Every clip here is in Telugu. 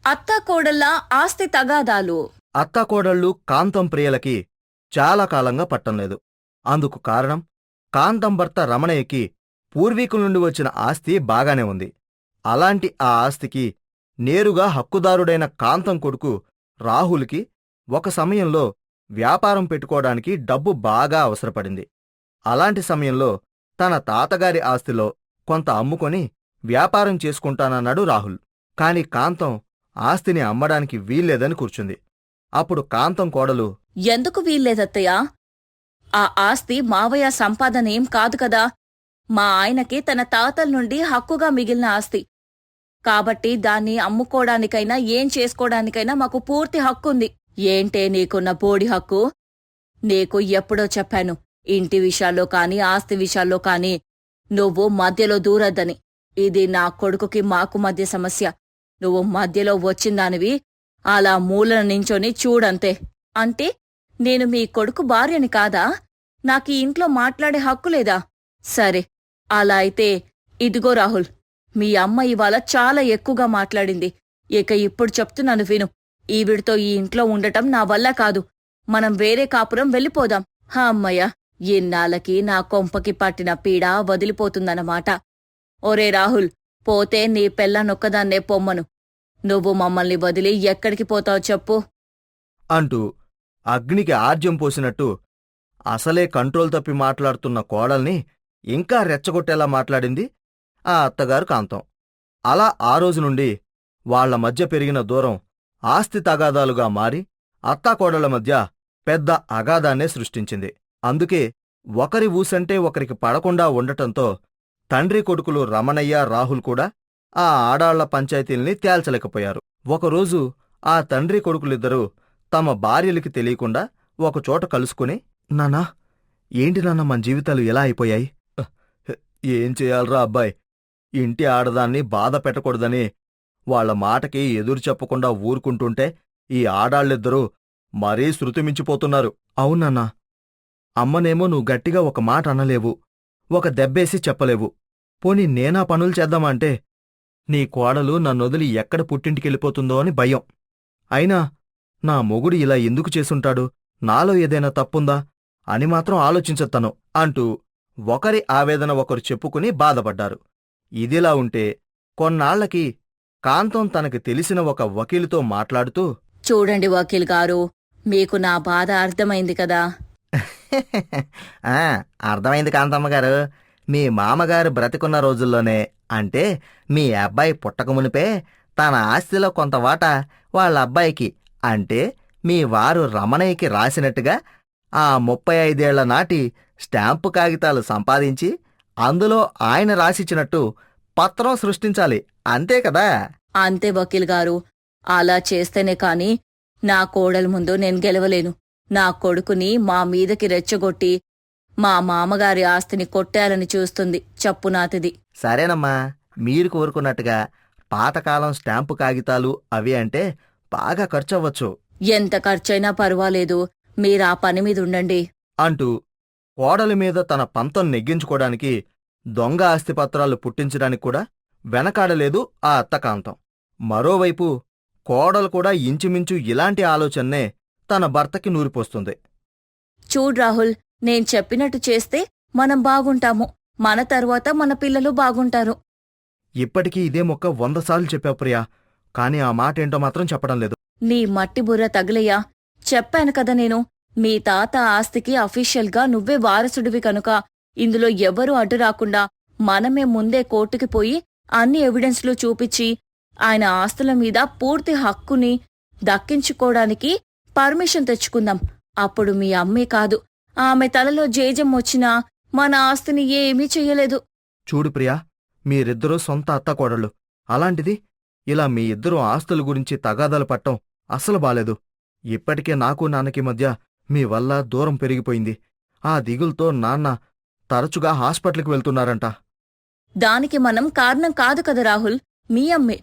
అత్తాకోడళ్ళ ఆస్తి తగాదాలు. అత్తాకోడళ్ళు కాంతం ప్రియలకి చాలా కాలంగా పట్టంలేదు. అందుకు కారణం కాంతం భర్త రమణయ్యకి పూర్వీకుల నుండి వచ్చిన ఆస్తి బాగానే ఉంది. అలాంటి ఆ ఆస్తికి నేరుగా హక్కుదారుడైన కాంతం కొడుకు రాహుల్కి ఒక సమయంలో వ్యాపారం పెట్టుకోవడానికి డబ్బు బాగా అవసరపడింది. అలాంటి సమయంలో తన తాతగారి ఆస్తిలో కొంత అమ్ముకొని వ్యాపారం చేసుకుంటానన్నాడు రాహుల్. కాని కాంతం ఆస్తిని అమ్మడానికి వీల్లేదని కూర్చుంది. అప్పుడు కాంతం కోడలు, ఎందుకు వీల్లేదత్తయ్యా? ఆ ఆస్తి మావయ్య సంపాదనేం కాదు కదా. మా ఆయనకి తన తాతల నుండి హక్కుగా మిగిలిన ఆస్తి కాబట్టి దాన్ని అమ్ముకోడానికైనా ఏం చేసుకోడానికైనా మాకు పూర్తి హక్కుంది. ఏంటే నీకున్న బోడి హక్కు? నీకు ఎప్పుడో చెప్పాను, ఇంటి విషయాల్లో కాని ఆస్తి విషయాల్లో కాని నువ్వు మధ్యలో దూరద్దని. ఇది నా కొడుకుకి మాకు మధ్య సమస్య. నువ్వు మధ్యలో వచ్చిందానివి అలా మూలన నించొని చూడంతే. అంటే నేను మీ కొడుకు భార్యని కాదా? నాకీ ఇంట్లో మాట్లాడే హక్కు లేదా? సరే, అలా అయితే ఇదిగో రాహుల్, మీ అమ్మ ఇవాళ చాలా ఎక్కువగా మాట్లాడింది. ఇక ఇప్పుడు చెప్తున్నాను విను. ఈవిడితో ఈ ఇంట్లో ఉండటం నా వల్ల కాదు. మనం వేరే కాపురం వెళ్ళిపోదాం. అమ్మయ్య, ఇన్నాళ్ళకి నా కొంపకి పట్టిన పీడ వదిలిపోతుందన్నమాట. ఒరే రాహుల్, పోతే నీ పెళ్ళనొక్కదాన్నే పొమ్మను. నువ్వు మమ్మల్ని వదిలి ఎక్కడికి పోతావు చెప్పు అంటూ అగ్నికి ఆర్జ్యం పోసినట్టు అసలే కంట్రోల్ తప్పి మాట్లాడుతున్న కోడల్ని ఇంకా రెచ్చగొట్టేలా మాట్లాడింది ఆ అత్తగారు కాంతం. అలా ఆ రోజు నుండి వాళ్ల మధ్య పెరిగిన దూరం ఆస్తి తగాదాలుగా మారి అత్తాకోడళ్ల మధ్య పెద్ద అగాధాన్నే సృష్టించింది. అందుకే ఒకరి ఊసంటే ఒకరికి పడకుండా ఉండటంతో తండ్రి కొడుకులు రమణయ్య, రాహుల్ కూడా ఆ ఆడాళ్ల పంచాయతీల్ని తేల్చలేకపోయారు. ఒకరోజు ఆ తండ్రి కొడుకులిద్దరూ తమ భార్యలకి తెలియకుండా ఒకచోట కలుసుకుని, నాన్నా, ఏంటి నాన్న మన జీవితాలు ఎలా అయిపోయాయి? ఏం చేయాలరా అబ్బాయ్, ఇంటి ఆడదాన్ని బాధ పెట్టకూడదని వాళ్ల మాటకి ఎదురు చెప్పకుండా ఊరుకుంటుంటే ఈ ఆడాళ్ళిద్దరూ మరీ శృతిమించిపోతున్నారు. అవునన్నా, అమ్మనేమో నువ్వు గట్టిగా ఒక మాట అనలేవు, ఒక దెబ్బేసి చెప్పలేవు. పోనీ నేనా పనులు చేద్దామంటే నీ కోడలు నన్నొదిలి ఎక్కడ పుట్టింటికెళ్ళిపోతుందో అని భయం. అయినా నా మొగుడు ఇలా ఎందుకు చేసుంటాడు, నాలో ఏదైనా తప్పుందా అని మాత్రం ఆలోచించత్తను అంటూ ఒకరి ఆవేదన ఒకరు చెప్పుకుని బాధపడ్డారు. ఇదిలా ఉంటే కొన్నాళ్లకి కాంతం తనకి తెలిసిన ఒక వకీలుతో మాట్లాడుతూ, చూడండి వకీల్ గారు, మీకు నా బాధ అర్థమైంది కదా. అర్థమైంది కాంతమ్మగారు. మీ మామగారు బ్రతికున్న రోజుల్లోనే, అంటే మీ అబ్బాయి పుట్టకమునిపే, తన ఆస్తిలో కొంత వాటా వాళ్ళ అబ్బాయికి, అంటే మీ వారు రమణయ్యకి రాసినట్టుగా ఆ 35 ఏళ్ల నాటి స్టాంపు కాగితాలు సంపాదించి అందులో ఆయన రాసిచ్చినట్టు పత్రం సృష్టించాలి, అంతే కదా? అంతే వకీల్ గారు, అలా చేస్తేనే కాని నా కోడల ముందు నేను గెలవలేను. నా కొడుకుని మా మీదకి రెచ్చగొట్టి మా మామగారి ఆస్తిని కొట్టాలని చూస్తుంది చప్పునాతిది. సరేనమ్మా, మీరు కోరుకున్నట్టుగా పాతకాలం స్టాంపు కాగితాలు అవి అంటే బాగా ఖర్చవ్వచ్చు. ఎంత ఖర్చైనా పర్వాలేదు, మీరా పని మీదుండండి అంటూ కోడలి మీద తన పంతం నెగ్గించుకోవడానికి దొంగ ఆస్తిపత్రాలు పుట్టించడానికి కూడా వెనకాడలేదు ఆ అత్తకాంతం. మరోవైపు కోడలు కూడా ఇంచుమించు ఇలాంటి ఆలోచన్నే తన భర్తకి నూరిపోస్తుంది. చూడు రాహుల్, నేను చెప్పినట్టు చేస్తే మనం బాగుంటాము, మన తరువాత మన పిల్లలు బాగుంటారు. ఇప్పటికీ ఇదే మొక్క 100 సార్లు చెప్పావు ప్రియా, కాని ఆ మాటేంటో మాత్రం చెప్పడం లేదు. నీ మట్టి బుర్ర తగిలయ్యా. చెప్పాను కదా నేను, మీ తాత ఆస్తికి అఫీషియల్గా నువ్వే వారసుడివి కనుక ఇందులో ఎవరూ అడ్డు రాకుండా మనమే ముందే కోర్టుకి పోయి అన్ని ఎవిడెన్స్లు చూపించి ఆయన ఆస్తుల మీద పూర్తి హక్కుని దక్కించుకోవడానికి పర్మిషన్ తెచ్చుకుందాం. అప్పుడు మీ అమ్మే కాదు, ఆమె తలలో జేజం వచ్చినా మన ఆస్తిని ఏమీ చెయ్యలేదు. చూడు ప్రియా, మీరిద్దరూ సొంత అత్తకోడళ్ళు. అలాంటిది ఇలా మీ ఇద్దరూ ఆస్తుల గురించి తగాదాలు పట్టం అస్సలు బాలేదు. ఇప్పటికే నాకు నాన్నకి మధ్య మీ వల్ల దూరం పెరిగిపోయింది. ఆ దిగుల్తో నాన్న తరచుగా హాస్పిటల్కి వెళ్తున్నారంట. దానికి మనం కారణం కాదు కదా రాహుల్, మీ అమ్మే.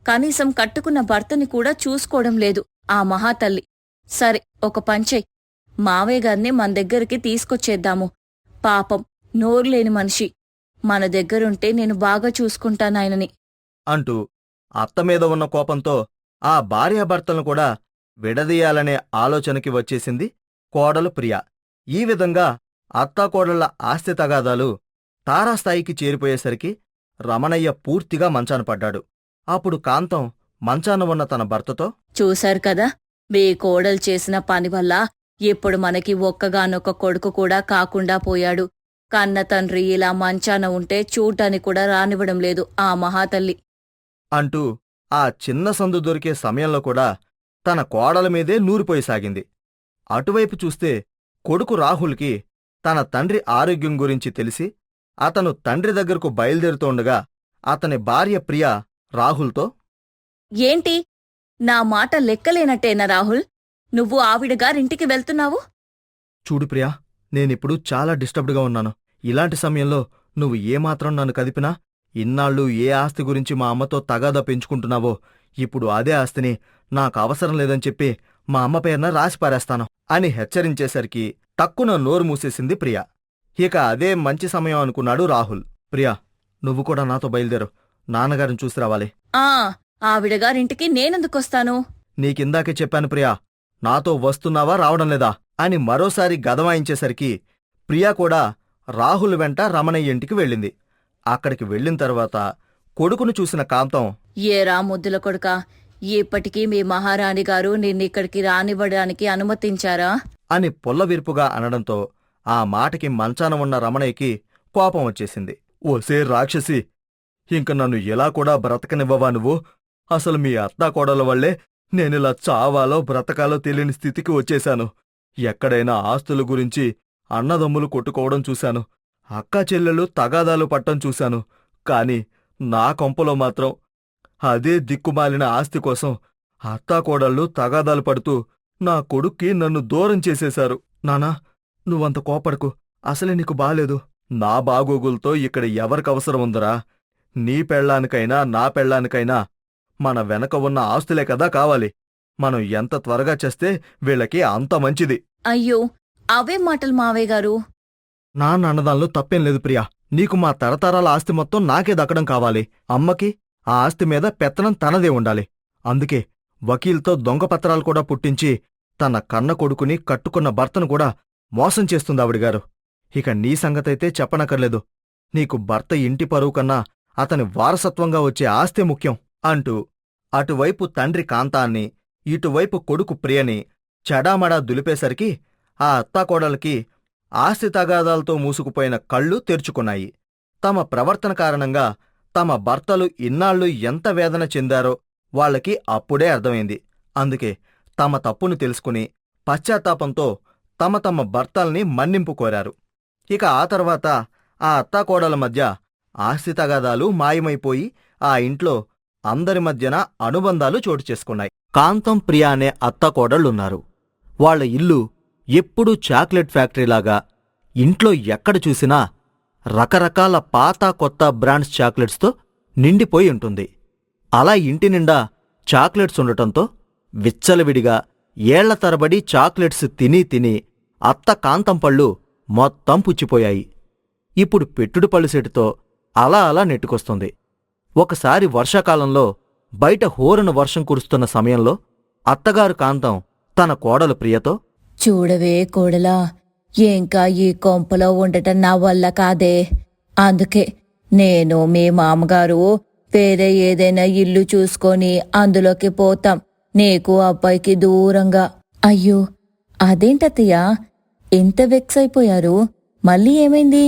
కనీసం కట్టుకున్న భర్తని కూడా చూసుకోవడం లేదు ఆ మహాతల్లి. సరే, ఒక పంచై, మావయ్య గారిని మన దగ్గరికి తీసుకొచ్చేద్దాము. పాపం, నోరులేని మనిషి, మన దగ్గరుంటే నేను బాగా చూసుకుంటానాయనని అంటూ అత్తమీద ఉన్న కోపంతో ఆ భార్యాభర్తలను కూడా విడదీయాలనే ఆలోచనకి వచ్చేసింది కోడలు ప్రియ. ఈ విధంగా అత్తాకోడళ్ల ఆస్తి తగాదాలు తారాస్థాయికి చేరిపోయేసరికి రమణయ్య పూర్తిగా మంచాన పడ్డాడు. అప్పుడు కాంతం మంచాన ఉన్న తన భర్తతో, చూశారు కదా, మీ కోడలు చేసిన పని వల్ల ఇప్పుడు మనకి ఒక్కగానొక్క కొడుకు కూడా కాకుండా పోయాడు. కన్న తండ్రి ఇలా మంచాన ఉంటే చూడ్డానికి కూడా రానివ్వడం లేదు ఆ మహాతల్లి అంటూ ఆ చిన్న సందు దొరికే సమయంలో కూడా తన కోడల మీదే నూరిపోయిసాగింది. అటువైపు చూస్తే కొడుకు రాహుల్కి తన తండ్రి ఆరోగ్యం గురించి తెలిసి అతను తండ్రి దగ్గరకు బయలుదేరుతోండగా అతని భార్య ప్రియ రాహుల్తో, ఏంటి, నా మాట లెక్కలేనట్టేనా రాహుల్? నువ్వు ఆవిడగారింటికి వెళ్తున్నావు? చూడు ప్రియా, నేనిప్పుడు చాలా డిస్టర్బ్డ్గా ఉన్నాను. ఇలాంటి సమయంలో నువ్వు ఏమాత్రం నన్ను కదిపినా, ఇన్నాళ్ళు ఏ ఆస్తి గురించి మా అమ్మతో తగాదా పెంచుకుంటున్నావో ఇప్పుడు అదే ఆస్తిని నాకు అవసరం లేదని చెప్పి మా అమ్మ పేరున రాసిపారేస్తాను అని హెచ్చరించేసరికి టక్కున నోరు మూసేసింది ప్రియ. ఇక అదే మంచి సమయం అనుకున్నాడు రాహుల్. ప్రియా, నువ్వు కూడా నాతో బయలుదేరు, నాన్నగారిని చూసి రావాలి. ఆవిడగారింటికి నేనెందుకొస్తాను? నీకిందాకే చెప్పాను ప్రియా, నాతో వస్తున్నావా రావడం లేదా అని మరోసారి గదవాయించేసరికి ప్రియా కూడా రాహుల్ వెంట రమణయ్య ఇంటికి వెళ్ళింది. అక్కడికి వెళ్ళిన తర్వాత కొడుకును చూసిన కాంతం, ఏరా ముద్దుల కొడుకా, ఇప్పటికీ మీ మహారాణి గారు నిన్నిక్కడికి రానివ్వడానికి అనుమతించారా అని పొల్లవిరుపుగా అనడంతో ఆ మాటకి మంచాన ఉన్న రమణయ్యకి కోపం వచ్చేసింది. ఓసే రాక్షసి, ఇంక నన్ను ఎలా కూడా బ్రతకనివ్వవా నువ్వు? అసలు మీ అత్తాకోడల వల్లే నేనిలా చావాలో బ్రతకాలో తెలియని స్థితికి వచ్చేశాను. ఎక్కడైనా ఆస్తుల గురించి అన్నదమ్ములు కొట్టుకోవడం చూశాను, అక్కా చెల్లెలు తగాదాలు పట్టం చూశాను. కాని నా కొంపలో మాత్రం అదే దిక్కుమాలిన ఆస్తి కోసం అత్తాకోడళ్ళు తగాదాలు పడుతూ నా కొడుక్కి నన్ను దూరం చేసేశారు. నానా, నువ్వంత కోపడకు, అసలే నీకు బాలేదు. నా బాగోగులతో ఇక్కడ ఎవరికవసరం ఉందరా? నీ పెళ్ళానికైనా నా పెళ్ళానికైనా మన వెనక ఉన్న ఆస్తులే కదా కావాలి. మనం ఎంత త్వరగా చేస్తే వీళ్ళకి అంత మంచిది. అయ్యో, అవే మాటలు మావయ్య గారు. నాన్న అన్నదానిలో తప్పేం లేదు ప్రియా. నీకు మా తరతరాల ఆస్తి మొత్తం నాకే దక్కడం కావాలి. అమ్మకి ఆ ఆస్తి మీద పెత్తనం తనదే ఉండాలి. అందుకే వకీల్తో దొంగపత్రాలు కూడా పుట్టించి తన కన్న కొడుకుని కట్టుకున్న భర్తను కూడా మోసం చేస్తుంది ఆవిడగారు. ఇక నీ సంగతైతే చెప్పనక్కర్లేదు. నీకు భర్త ఇంటి పరువు కన్నా అతని వారసత్వంగా వచ్చే ఆస్తే ముఖ్యం అంటూ అటువైపు తండ్రి కాంతాన్ని, ఇటువైపు కొడుకు ప్రియని చెడామడా దులిపేసరికి ఆ అత్తాకోడలకి ఆస్తి తగాదాలతో మూసుకుపోయిన కళ్ళు తెరుచుకున్నాయి. తమ ప్రవర్తన కారణంగా తమ భర్తలు ఇన్నాళ్ళు ఎంత వేదన చెందారో వాళ్లకి అప్పుడే అర్థమైంది. అందుకే తమ తప్పును తెలుసుకుని పశ్చాత్తాపంతో తమ తమ భర్తల్ని మన్నింపు కోరారు. ఇక ఆ తర్వాత ఆ అత్తాకోడల మధ్య ఆస్తి తగాదాలు మాయమైపోయి ఆ ఇంట్లో అందరి మధ్యన అనుబంధాలు చోటు చేసుకున్నాయి. కాంతం ప్రియా అనే అత్తాకోడళ్లున్నారు. వాళ్ల ఇల్లు ఎప్పుడూ చాక్లెట్ ఫ్యాక్టరీలాగా, ఇంట్లో ఎక్కడ చూసినా రకరకాల పాత కొత్త బ్రాండ్స్ చాక్లెట్స్తో నిండిపోయి ఉంటుంది. అలా ఇంటి నిండా చాక్లెట్స్ ఉండటంతో విచ్చలవిడిగా ఏళ్ల తరబడి చాక్లెట్స్ తిని తిని అత్త కాంతం పళ్ళు మొత్తం పుచ్చిపోయాయి. ఇప్పుడు పెట్టుడు పళ్ళు సెటుతో అలా అలా నెట్టుకొస్తుంది. ఒకసారి వర్షాకాలంలో బయట హోరున వర్షం కురుస్తున్న సమయంలో అత్తగారు కాంతం తన కోడలు ప్రియతో, చూడవే కోడలా, ఇంకా ఈ కొంపలో ఉండటం నా వల్ల కాదే. అందుకే నేను మీ మామగారు వేరే ఏదైనా ఇల్లు చూసుకొని అందులోకి పోతాం, నీకు అబ్బాయికి దూరంగా. అయ్యో, అదేంటత్తయ్యా ఇంత వెక్స్ అయిపోయారు? మళ్ళీ ఏమైంది?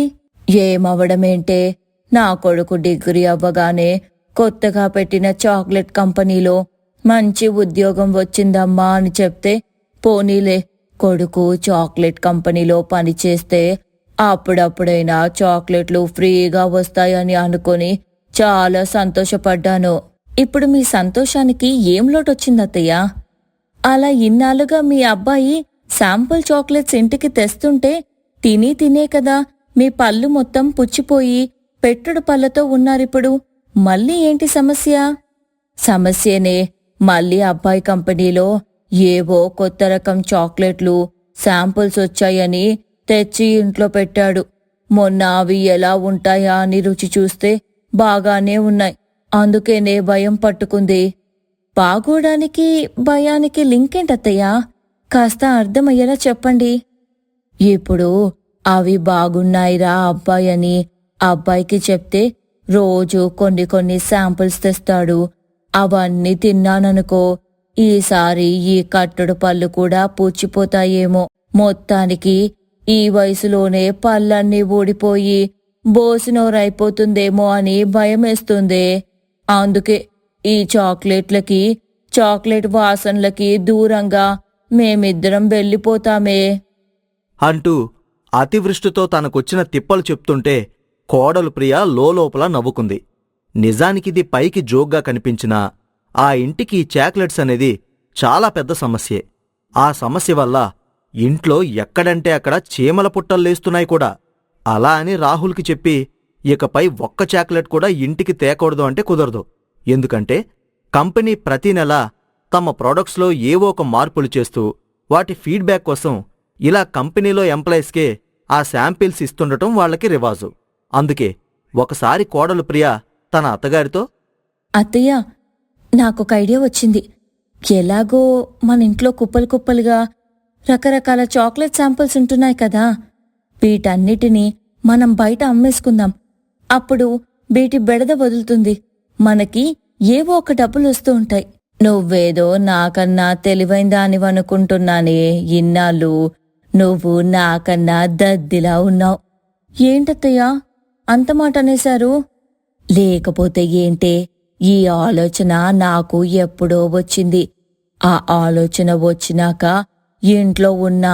ఏమవడమేంటే, నా కొడుకు డిగ్రీ అవ్వగానే కొత్తగా పెట్టిన చాక్లెట్ కంపెనీలో మంచి ఉద్యోగం వచ్చిందమ్మా అని చెప్తే, పోనీలే కొడుకు చాక్లెట్ కంపెనీలో పనిచేస్తే అప్పుడప్పుడైనా చాక్లెట్లు ఫ్రీగా వస్తాయని అనుకుని చాలా సంతోషపడ్డాను. ఇప్పుడు మీ సంతోషానికి ఏం లోటొచ్చిందత్తయ్యా? అలా ఇన్నాళ్ళుగా మీ అబ్బాయి శాంపుల్ చాక్లెట్స్ ఇంటికి తెస్తుంటే తినే తినే కదా మీ పళ్ళు మొత్తం పుచ్చిపోయి పెట్టుడు పళ్ళతో ఉన్నారిప్పుడు. మళ్ళీ ఏంటి సమస్య? సమస్యనే, మళ్ళీ అబ్బాయి కంపెనీలో ఏవో కొత్త రకం చాక్లెట్లు శాంపుల్స్ వచ్చాయని తెచ్చి ఇంట్లో పెట్టాడు. మొన్న అవి ఎలా ఉంటాయా అని రుచి చూస్తే బాగానే ఉన్నాయి. అందుకేనే భయం పట్టుకుంది. బాగోడానికి భయానికి లింక్ ఏంటత్తయ్యా? కాస్త అర్థమయ్యేలా చెప్పండి. ఇప్పుడు అవి బాగున్నాయిరా అబ్బాయి అని అబ్బాయికి చెప్తే రోజు కొన్ని కొన్ని శాంపిల్స్ తెస్తాడు. అవన్నీ తిన్నాననుకో, ఈసారి ఈ కట్టడు పళ్ళు కూడా పుచ్చిపోతాయేమో. మొత్తానికి ఈ వయసులోనే పళ్ళన్నీ ఊడిపోయి బోసినోరైపోతుందేమో అని భయమేస్తుందే. అందుకే ఈ చాక్లెట్ వాసనలకి దూరంగా మేమిద్దరం వెళ్ళిపోతామే అంటూ అతివృష్టితో తనకొచ్చిన తిప్పలు చెప్తుంటే కోడలు ప్రియ లోలోపల నవ్వుకుంది. నిజానికిది పైకి జోక్గా కనిపించినా ఆ ఇంటికి ఈ చాక్లెట్స్ అనేది చాలా పెద్ద సమస్యే. ఆ సమస్య వల్ల ఇంట్లో ఎక్కడంటే అక్కడ చీమల పుట్టల్లేస్తున్నాయి కూడా. అలా అని రాహుల్కి చెప్పి ఇకపై ఒక్క చాక్లెట్ కూడా ఇంటికి తేకూడదు అంటే కుదరదు. ఎందుకంటే కంపెనీ ప్రతి నెల తమ ప్రొడక్ట్స్లో ఏవో ఒక మార్పులు చేస్తూ వాటి ఫీడ్బ్యాక్ కోసం ఇలా కంపెనీలో ఎంప్లాయీస్కే ఆ శాంపిల్స్ ఇస్తుండటం వాళ్లకి రివాజు. అందుకే ఒకసారి కోడలు ప్రియ తన అత్తగారితో, అత్తయ్య, నాకొక ఐడియా వచ్చింది. ఎలాగో మన ఇంట్లో కుప్పలు కుప్పలుగా రకరకాల చాక్లెట్ శాంపిల్స్ ఉంటున్నాయి కదా, వీటన్నిటినీ మనం బయట అమ్మేసుకుందాం. అప్పుడు వీటి బెడద వదులుతుంది. మనకి ఏవో ఒక డబ్బులు వస్తూ ఉంటాయి. నువ్వేదో నాకన్నా తెలివైన దానివనుకుంటున్నానే ఇన్నాళ్ళు. నువ్వు నాకన్నా దద్దిలా ఉన్నావు. ఏంటత్తయ్యా అంత మాట అనేశారు? లేకపోతే ఏంటే, ఈ ఆలోచన నాకు ఎప్పుడో వచ్చింది. ఆ ఆలోచన వచ్చినాక ఇంట్లో ఉన్న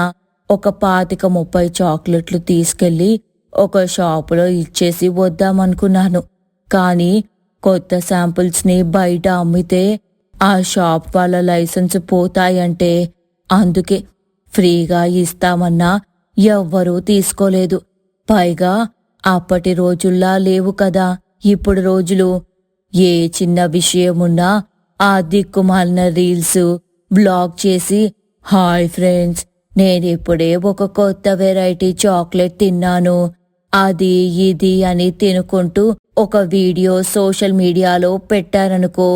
ఒక 25-30 చాక్లెట్లు తీసుకెళ్లి ఒక షాపులో ఇచ్చేసి వద్దామనుకున్నాను. కాని కొత్త శాంపిల్స్ని బయట అమ్మితే ఆ షాప్ వాళ్ళ లైసెన్స్ పోతాయంటే, అందుకే ఫ్రీగా ఇస్తామన్నా ఎవ్వరూ తీసుకోలేదు. పైగా అప్పటి రోజుల్లా లేవు కదా ఇప్పుడు రోజులు. ఏ చిన్న విషయమున్నా ఆ దిక్కుమాలిన రీల్స్ బ్లాగ్ చేసి, హాయ్ ఫ్రెండ్స్, నేనిప్పుడే ఒక కొత్త వెరైటీ చాక్లెట్ తిన్నాను, అది ఇది అని తినుకుంటూ ఒక వీడియో సోషల్ మీడియాలో పెట్టారనుకో,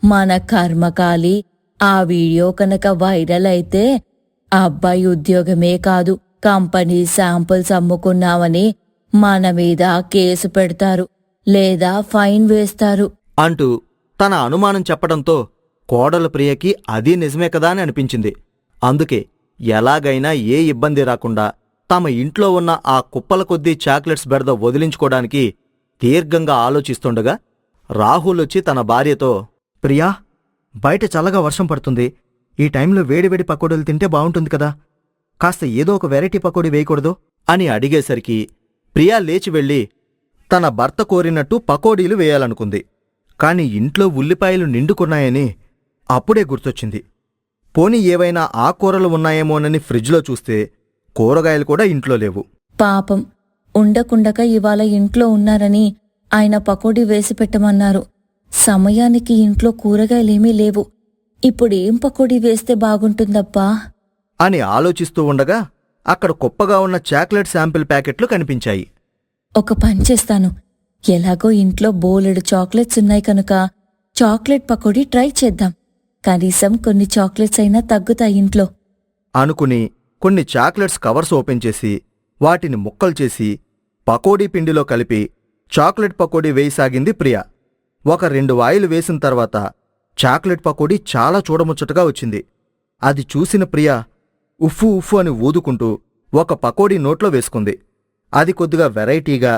మన కర్మకాలి ఆ వీడియో కనుక వైరల్ అయితే అబ్బాయి ఉద్యోగమే కాదు, కంపెనీ శాంపిల్స్ అమ్ముకున్నామని మన మీద కేసు పెడతారు, లేదా ఫైన్ వేస్తారు అంటూ తన అనుమానం చెప్పడంతో కోడలు ప్రియకి అది నిజమే కదా అని అనిపించింది. అందుకే ఎలాగైనా ఏ ఇబ్బంది రాకుండా తమ ఇంట్లో ఉన్న ఆ కుప్పల కొద్దీ చాక్లెట్స్ బెడద వదిలించుకోవడానికి దీర్ఘంగా ఆలోచిస్తుండగా రాహుల్ వచ్చి తన భార్యతో, ప్రియా, బయట చల్లగా వర్షం పడుతుంది. ఈ టైంలో వేడివేడి పకోడీలు తింటే బావుంటుంది కదా, కాస్త ఏదో ఒక వెరైటీ పకోడీ వేయకూడదు అని అడిగేసరికి ప్రియా లేచి వెళ్ళి తన భర్త కోరినట్టు పకోడీలు వేయాలనుకుంది. కాని ఇంట్లో ఉల్లిపాయలు నిండుకున్నాయని అప్పుడే గుర్తొచ్చింది. పోనీ ఏవైనా ఆకుకూరలు ఉన్నాయేమోనని ఫ్రిడ్జ్లో చూస్తే కూరగాయలు కూడా ఇంట్లో లేవు. పాపం, ఉండకుండక ఇవాళ ఇంట్లో ఉన్నారని ఆయన పకోడీ వేసి పెట్టమన్నారు. సమయానికి ఇంట్లో కూరగాయలేమీ లేవు. ఇప్పుడేం పకోడీ వేస్తే బాగుంటుందబ్బా అని ఆలోచిస్తూ ఉండగా అక్కడ కుప్పగా ఉన్న చాక్లెట్ శాంపిల్ ప్యాకెట్లు కనిపించాయి. ఒక పని చేస్తాను, ఎలాగో ఇంట్లో బోలెడు చాక్లెట్స్ ఉన్నాయి కనుక చాక్లెట్ పకోడీ ట్రై చేద్దాం. కనీసం కొన్ని చాక్లెట్స్ అయినా తగ్గుతాయి ఇంట్లో అనుకుని కొన్ని చాక్లెట్స్ కవర్స్ ఓపెన్ చేసి వాటిని ముక్కలు చేసి పకోడీ పిండిలో కలిపి చాక్లెట్ పకోడీ వేయసాగింది ప్రియ. ఒక 2 వాయిలు వేసిన తర్వాత చాక్లెట్ పకోడీ చాలా చూడముచ్చటగా వచ్చింది. అది చూసిన ప్రియ ఉఫ్ఫు ఉఫ్ఫు అని ఊదుకుంటూ ఒక పకోడీ నోట్లో వేసుకుంది. అది కొద్దిగా వెరైటీగా,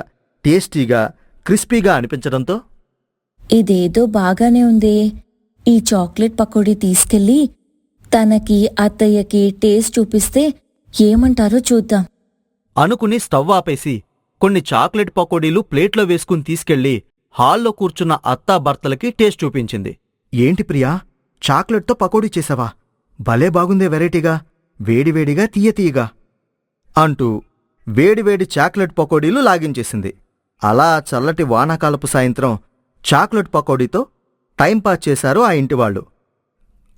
టేస్టీగా, క్రిస్పీగా అనిపించడంతో, ఇదేదో బాగానే ఉంది. ఈ చాక్లెట్ పకోడీ తీసుకెళ్లి తనకి అత్తయ్యకి టేస్ట్ చూపిస్తే ఏమంటారో చూద్దాం అనుకుని స్టవ్ ఆపేసి కొన్ని చాక్లెట్ పకోడీలు ప్లేట్లో వేసుకుని తీసుకెళ్లి హాల్లో కూర్చున్న అత్తా భర్తలకి టేస్ట్ చూపించింది. ఏంటి ప్రియా, చాక్లెట్తో పకోడీ చేసావా? భలే బాగుందే వెరైటీగా, వేడివేడిగా తీయతీయగా అంటూ వేడివేడి చాక్లెట్ పకోడీలు లాగించేసింది. అలా చల్లటి వానాకాలపు సాయంత్రం చాక్లెట్ పకోడీతో టైంపాస్ చేశారు ఆ ఇంటివాళ్లు.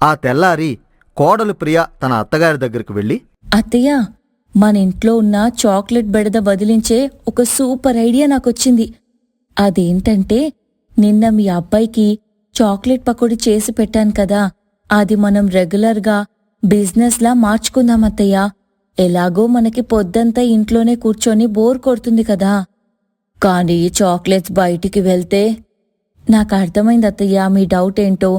ఆ తెల్లారి కోడలు ప్రియ తన అత్తగారి దగ్గరికి వెళ్ళి, అత్తయ్య, మన ఇంట్లో ఉన్న చాక్లెట్ బెడద వదిలించే ఒక సూపర్ ఐడియా నాకొచ్చింది. అదేంటంటే, నిన్న మీ అబ్బాయికి చాక్లెట్ పకోడీ చేసి పెట్టాను కదా, అది మనం రెగ్యులర్గా బిజినెస్లా మార్చుకుందాం అత్తయ్య. ఎలాగో మనకి పొద్దంతా ఇంట్లోనే కూర్చొని బోర్ కొడుతుంది కదా. కానీ చాక్లెట్స్ బయటికి వెళ్తే నాకు అర్థమైంది అత్తయ్య మీ డౌట్ ఏంటో.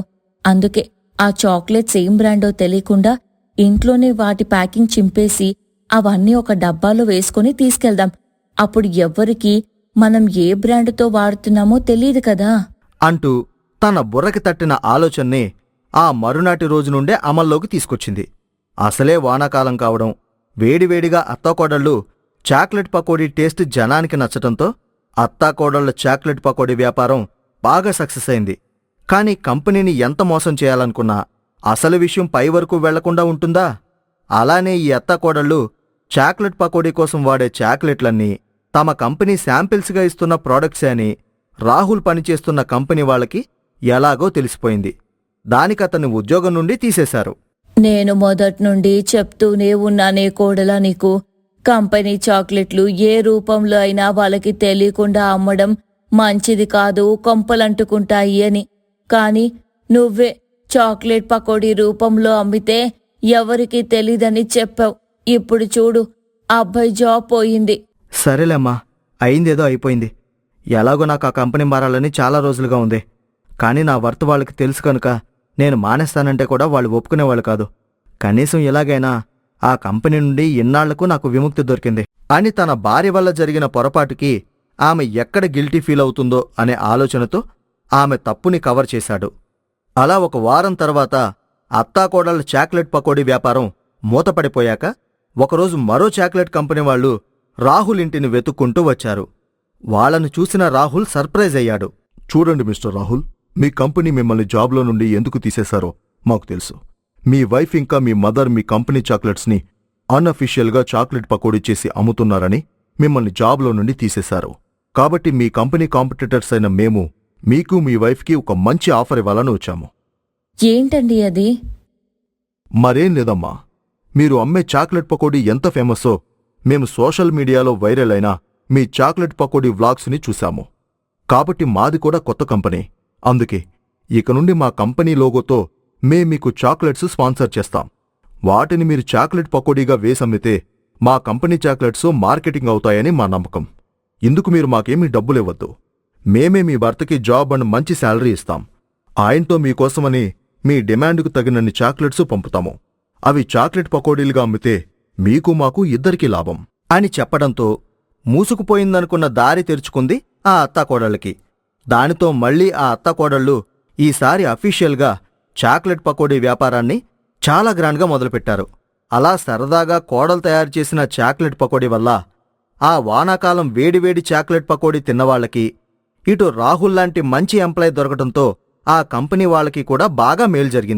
అందుకే ఆ చాక్లెట్స్ ఏం బ్రాండో తెలియకుండా ఇంట్లోనే వాటి ప్యాకింగ్ చింపేసి అవన్నీ ఒక డబ్బాలో వేసుకుని తీసుకెళ్దాం. అప్పుడు ఎవ్వరికీ మనం ఏ బ్రాండుతో వాడుతున్నామో తెలియదు కదా అంటూ తన బుర్రకి తట్టిన ఆలోచన్ని ఆ మరునాటి రోజు నుండే అమల్లోకి తీసుకొచ్చింది. అసలే వానాకాలం కావడం, వేడివేడిగా అత్తాకోడళ్ళు చాక్లెట్ పకోడీ టేస్ట్ జనానికి నచ్చటంతో అత్తాకోడళ్ల చాక్లెట్ పకోడీ వ్యాపారం బాగా సక్సెస్ అయింది. కానీ కంపెనీని ఎంత మోసం చేయాలనుకున్నా అసలు విషయం పై వరకు వెళ్లకుండా ఉంటుందా? అలానే ఈ అత్తాకోడళ్ళు చాక్లెట్ పకోడీ కోసం వాడే చాక్లెట్లన్నీ తమ కంపెనీ శాంపిల్స్గా ఇస్తున్న ప్రోడక్ట్సే అని రాహుల్ పనిచేస్తున్న కంపెనీ వాళ్ళకి ఎలాగో తెలిసిపోయింది. దానికతన్ని ఉద్యోగం నుండి తీసేశారు. నేను మొదట్నుండి చెప్తూనే ఉన్నానే కోడలా నీకు, కంపెనీ చాక్లెట్లు ఏ రూపంలో అయినా వాళ్ళకి తెలియకుండా అమ్మడం మంచిది కాదు, కొంపలంటుకుంటాయి అని. కాని నువ్వే చాక్లెట్ పకోడీ రూపంలో అమ్మితే ఎవరికీ తెలీదని చెప్పావు. ఇప్పుడు చూడు, అబ్బాయి జాబ్ పోయింది. సరేలేమ్మా, అయిందేదో అయిపోయింది. ఎలాగో నాకు ఆ కంపెనీ మారాలని చాలా రోజులుగా ఉంది. కానీ నా వర్త్ వాళ్ళకి తెలుసు కనుక నేను మానేస్తానంటే కూడా వాళ్ళు ఒప్పుకునేవాళ్ళు కాదు. కనీసం ఎలాగైనా ఆ కంపెనీ నుండి ఇన్నాళ్లకు నాకు విముక్తి దొరికింది అని తన భార్య వల్ల జరిగిన పొరపాటుకి ఆమె ఎక్కడ గిల్టీ ఫీల్ అవుతుందో అనే ఆలోచనతో ఆమె తప్పుని కవర్ చేశాడు. అలా ఒక వారం తర్వాత అత్తాకోడళ్ల చాక్లెట్ పకోడీ వ్యాపారం మూతపడిపోయాక ఒకరోజు మరో చాక్లెట్ కంపెనీ వాళ్ళు రాహుల్ ఇంటిని వెతుక్కుంటూ వచ్చారు. వాళ్లను చూసిన రాహుల్ సర్ప్రైజ్ అయ్యాడు. చూడండి మిస్టర్ రాహుల్, మీ కంపెనీ మిమ్మల్ని జాబ్లో నుండి ఎందుకు తీసేశారో మాకు తెలుసు. మీ వైఫ్ ఇంకా మీ మదర్ మీ కంపెనీ చాక్లెట్స్ని అన్అఫీషియల్గా చాక్లెట్ పకోడీ చేసి అమ్ముతున్నారని మిమ్మల్ని జాబ్లో నుండి తీసేశారు. కాబట్టి మీ కంపెనీ కాంపిటీటర్స్ అయిన మేము మీకు మీ వైఫ్కి ఒక మంచి ఆఫర్ ఇవ్వాలని వచ్చాము. ఏంటండి అది? మరేం లేదమ్మా, మీరు అమ్మే చాక్లెట్ పకోడీ ఎంత ఫేమస్సో మేము సోషల్ మీడియాలో వైరల్ అయిన మీ చాక్లెట్ పకోడీ వ్లాగ్స్ని చూశాము. కాబట్టి మాది కూడా కొత్త కంపెనీ. అందుకే ఇక నుండి మా కంపెనీ లోగోతో మీకు చాక్లెట్స్ స్పాన్సర్ చేస్తాం. వాటిని మీరు చాక్లెట్ పకోడీగా వేసమ్మితే మా కంపెనీ చాక్లెట్స్ మార్కెటింగ్ అవుతాయని మా నమ్మకం. ఇందుకు మీరు మాకేమీ డబ్బులివ్వద్దు. మేమే మీ భర్తకి జాబ్ అండ్ మంచి శాలరీ ఇస్తాం. ఆయనతో మీకోసమని మీ డిమాండ్కు తగినన్ని చాక్లెట్స్ పంపుతాము. అవి చాక్లెట్ పకోడీలుగా అమ్మితే మీకు మాకు ఇద్దరికీ లాభం అని చెప్పడంతో మూసుకుపోయిందనుకున్న దారి తెరుచుకుంది ఆ అత్తాకోడళ్ళకి. దానితో మళ్లీ ఆ అత్తాకోడళ్ళు ఈసారి అఫీషియల్గా చాక్లెట్ పకోడీ వ్యాపారాన్ని చాలా గ్రాండ్గా మొదలుపెట్టారు. అలా సరదాగా కోడలు తయారు చేసిన చాక్లెట్ పకోడీ వల్ల ఆ వానాకాలం వేడివేడి చాక్లెట్ పకోడీ తిన్నవాళ్లకి, ఇటు రాహుల్ లాంటి మంచి ఎంప్లాయ్ దొరకడంతో ఆ కంపెనీ వాళ్ళకి కూడా బాగా మేలు జరిగింది.